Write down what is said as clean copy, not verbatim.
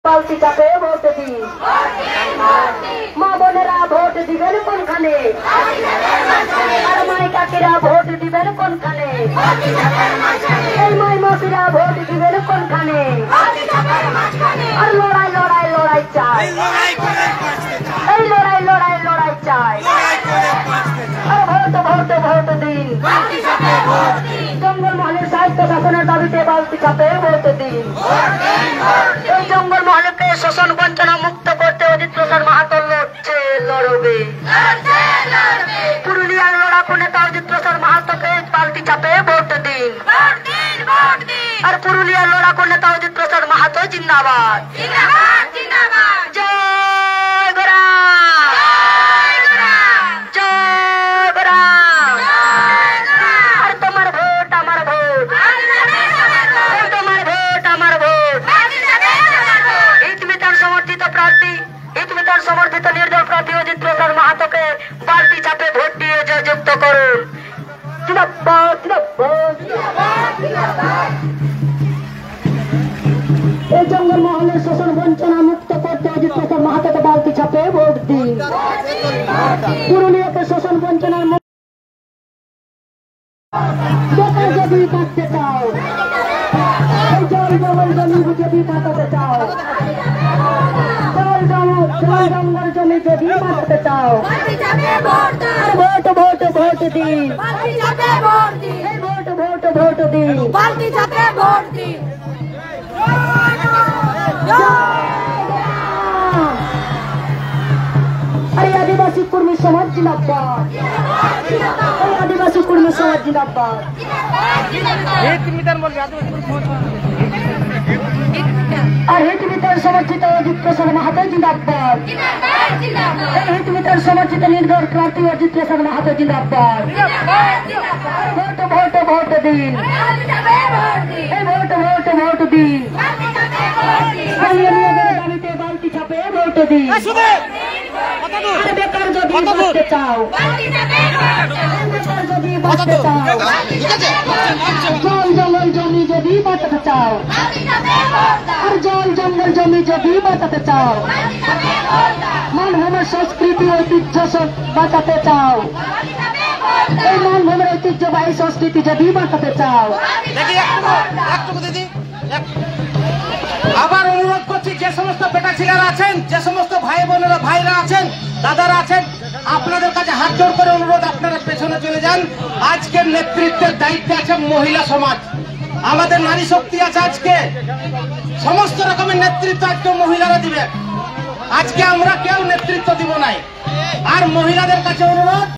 পালতি চাপে ভোট দিন, মা বোনেরা ভোট দিবেন কোনখানে, আর মাই কাকিরা ভোট দিবেন কোনখানে, এই মাই মাসিরা ভোট দিবেন কোনখানে, আর লড়াই লড়াই লড়াই চাই, এই লড়াই লড়াই লড়াই চাই, আর ভোট ভোট ভোট দিন, জঙ্গলমহলের সাহিত্য শাসনের দাবিতে বালতি চাপে ভোট দিন। এই জঙ্গলমহলকে শোষণ বঞ্চনা মুক্ত করতে অজিত প্রসাদ মাহাতো লড়ছে, লড়বে। পুরুলিয়ার লড়াকু নেতা অজিত প্রসাদ মাহাতোকে বালতি চাপে ভোট দিন, আর পুরুলিয়ার লড়াকু নেতা অজিত প্রসাদ মাহাতো জিন্দাবাদ। জয় গরাম, জয় গরাম। আর তোমার ভোট আমার ভোট, তোমার ভোট আমার ভোট। হিতমিতার সমর্থিত প্রার্থী, হিতমিতার সমর্থিত নির্দল প্রার্থী অজিত প্রসাদ মাহাতোকে বালতি চাপে ভোট দিয়ে জয়যুক্ত করুন। জিন্দাবাদ, জিন্দাবাদ। এই জঙ্গলমহলের শোষণ বঞ্চনা মুক্ত করতে অজিত প্রসাদ মাহাতোকে বালতি চাপে ভোট দিন। পুরুলিয়াকে শোষণ বঞ্চনার বেকার যদি কাটতে চাও, এই জল জঙ্গল জমি যদি কাটাতে চাও, জল জঙ্গল জমি যদি কাটাতে চাও, ভোট ভোট ভোট দিন, ভোট ভোট ভোট দিন। अरे आदिवासी कुर्मी समाज जिंदाबाद, अरे आदिवासी कुर्मी समाज जिंदाबाद। और हितमितार समर्थित अजित प्रसाद माहातो जिंदाबाद, हितमितार समर्थित निर्दल प्रार्थी अजित प्रसाद माहातो जिंदाबाद। भोट भोट भोट दिन, भोट भोट भोट दिन। দাবিতে বালতি চাপে ভোট দিন। আর বেকার যদি বাঁচতে চাও, বেকার যদি বাঁচতে চাও, জল জঙ্গল জমি যদি বাঁচাতে চাও, আর জল জঙ্গল জমি যদি বাঁচাতে চাও, মানভূমের সংস্কৃতি ঐতিহ্য বাঁচাতে চাও, এই মানভূমের ঐতিহ্যবাহী সংস্কৃতি যদি বাঁচাতে চাও। আবার অনুরোধ করছি, যে সমস্ত বেটা ছেলেরা আছেন, যে সমস্ত ভাই বোনেরা ভাইরা আছেন, দাদারা আছেন, আপনাদের কাছে হাত জোড় করে অনুরোধ, আপনারা পেছনে চলে যান। আজকের নেতৃত্বের দায়িত্বে আছে মহিলা সমাজ, আমাদের নারী শক্তি আছে। আজকে সমস্ত রকমের নেতৃত্ব আজকে মহিলারা দিবে, আজকে আমরা কেউ নেতৃত্ব দিব নাই। আর মহিলাদের কাছে অনুরোধ,